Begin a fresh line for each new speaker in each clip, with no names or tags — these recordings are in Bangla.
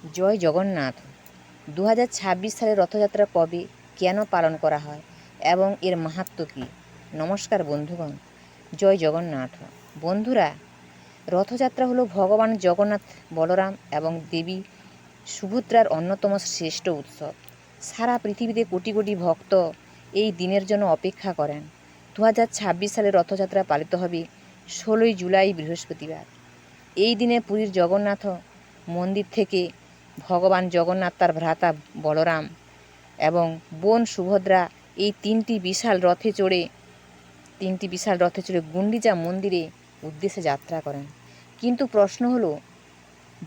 জয় জগন্নাথ। 2026 সালের রথযাত্রা কবে, কেন পালন করা হয় এবং এর মাহাত্ম্য কী? নমস্কার বন্ধুগণ, জয় জগন্নাথ। বন্ধুরা, রথযাত্রা হলো ভগবান জগন্নাথ, বলরাম এবং দেবী সুভদ্রার অন্যতম শ্রেষ্ঠ উৎসব। সারা পৃথিবীতে কোটি কোটি ভক্ত এই দিনের জন্য অপেক্ষা করেন। 2026 সালে রথযাত্রা পালিত হবে 16ই জুলাই বৃহস্পতিবার। এই দিনে পুরীর জগন্নাথ মন্দির থেকে ভগবান জগন্নাথ, তার ভ্রাতা বলরাম এবং বোন সুভদ্রা এই তিনটি বিশাল রথে চড়ে গুন্ডিচা মন্দিরে উদ্দেশ্যে যাত্রা করেন। কিন্তু প্রশ্ন হলো,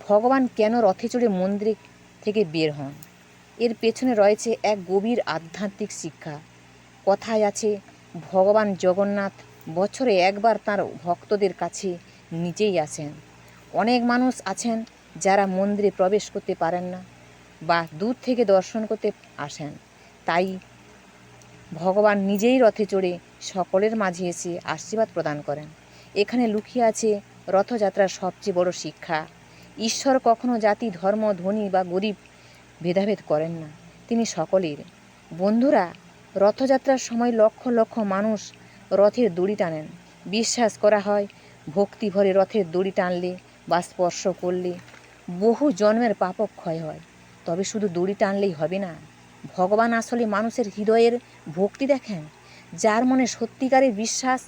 ভগবান কেন রথে চড়ে মন্দির থেকে বের হন? এর পেছনে রয়েছে এক গভীর আধ্যাত্মিক শিক্ষা। কথায় আছে, ভগবান জগন্নাথ বছরে একবার তাঁর ভক্তদের কাছে নিজেই আসেন। অনেক মানুষ আছেন যারা মন্দিরে প্রবেশ করতে পারেন না বা দূর থেকে দর্শন করতে আসেন। তাই ভগবান নিজেই রথে চড়ে সকলের মাঝে এসে আশীর্বাদ প্রদান করেন। এখানে লুকিয়ে আছে রথযাত্রার সবচেয়ে বড় শিক্ষা। ঈশ্বর কখনো জাতি, ধর্ম, ধনী বা গরিব ভেদাভেদ করেন না, তিনি সকলের। বন্ধুরা, রথযাত্রার সময় লক্ষ লক্ষ মানুষ রথের দড়ি টানেন। বিশ্বাস করা হয়, ভক্তি ভরে রথের দড়ি টানলে বা স্পর্শ করলে বহু জন্মের পাপ ক্ষয় হয়। তবে শুধু দড়ি টানলেই হবে না, ভগবান আসলে মানুষের হৃদয়ের ভক্তি দেখেন। যার মনে সত্যিকারের বিশ্বাস,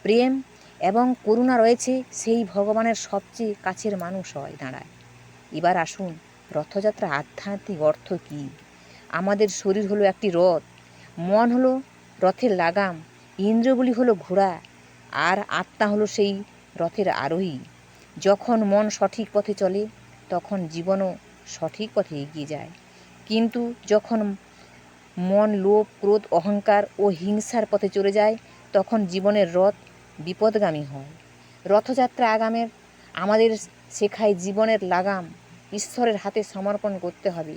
প্রেম এবং করুণা রয়েছে, সেই ভগবানের সবচেয়ে কাছের মানুষ হয় দাঁড়ায়। এবার আসুন, রথযাত্রা আধ্যাত্মিক অর্থ কী? আমাদের শরীর হলো একটি রথ, মন হলো রথের লাগাম, ইন্দ্রিয়গুলি হলো ঘোড়া, আর আত্মা হলো সেই রথের আরোহী। যখন মন সঠিক পথে চলে, তখন জীবনও সঠিক পথে এগিয়ে যায়। কিন্তু যখন মন লোভ, ক্রোধ, অহংকার ও হিংসার পথে চলে যায়, তখন জীবনের রথ বিপদগামী হয়। রথযাত্রা আমাদের শেখায় জীবনের লাগাম ঈশ্বরের হাতে সমর্পণ করতে হবে,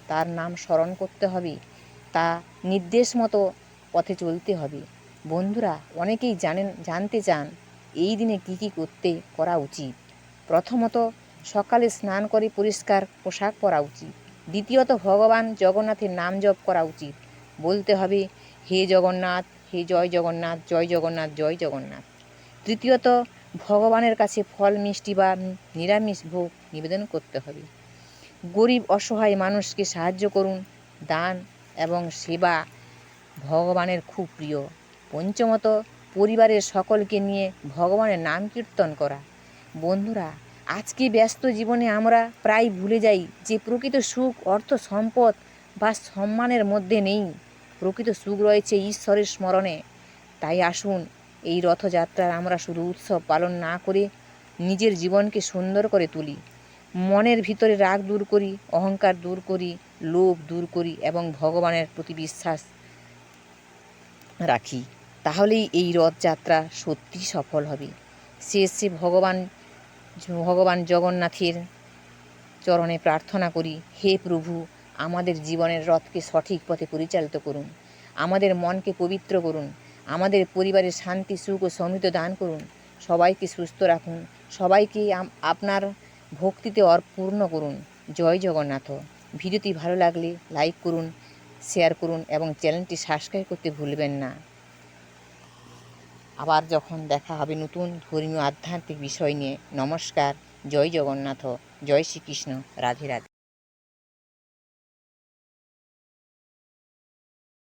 তার নাম স্মরণ করতে হবে, তা নির্দেশ মতো পথে চলতে হবে। বন্ধুরা, অনেকেই জানতে চান এই দিনে কী কী করা উচিত। প্রথমত, সকালে স্নান করে পরিষ্কার পোশাক পরা উচিত। দ্বিতীয়ত, ভগবান জগন্নাথের নাম জপ করা উচিত। বলতে হবে, হে জগন্নাথ, হে জয় জগন্নাথ, জয় জগন্নাথ, জয় জগন্নাথ। তৃতীয়ত, ভগবানের কাছে ফল, মিষ্টি বা নিরামিষ ভোগ নিবেদন করতে হবে। গরিব অসহায় মানুষকে সাহায্য করুন। দান এবং সেবা ভগবানের খুব প্রিয়। পঞ্চমত, পরিবারের সকলকে নিয়ে ভগবানের নাম কীর্তন করা। বন্ধুরা, আজকে ব্যস্ত জীবনে আমরা প্রায় ভুলে যাই যে প্রকৃত সুখ অর্থ, সম্পদ বা সম্মানের মধ্যে নেই। প্রকৃত সুখ রয়েছে ঈশ্বরের স্মরণে। তাই আসুন, এই রথযাত্রার আমরা শুধু উৎসব পালন না করে নিজের জীবনকে সুন্দর করে তুলি। মনের ভিতরে রাগ দূর করি, অহংকার দূর করি, লোভ দূর করি এবং ভগবানের প্রতি বিশ্বাস রাখি। তাহলেই এই রথযাত্রা সত্যি সফল হবে। শেষে ভগবান জগন্নাথের চরণে প্রার্থনা করি, হে প্রভু, আমাদের জীবনের রথকে সঠিক পথে পরিচালিত করুন, আমাদের মনকে পবিত্র করুন, আমাদের পরিবারের শান্তি, সুখ ও সমৃদ্ধি দান করুন, সবাইকে সুস্থ রাখুন, সবাইকে আপনার ভক্তিতে পূর্ণ করুন। জয় জগন্নাথ। ভিডিওটি ভালো লাগলে লাইক করুন, শেয়ার করুন এবং চ্যানেলটি সাবস্ক্রাইব করতে ভুলবেন না। আবার যখন দেখা হবে নতুন ধর্মীয় আধ্যাত্মিক বিষয় নিয়ে। নমস্কার, জয় জগন্নাথ, জয় শ্রীকৃষ্ণ, রাধে রাধে।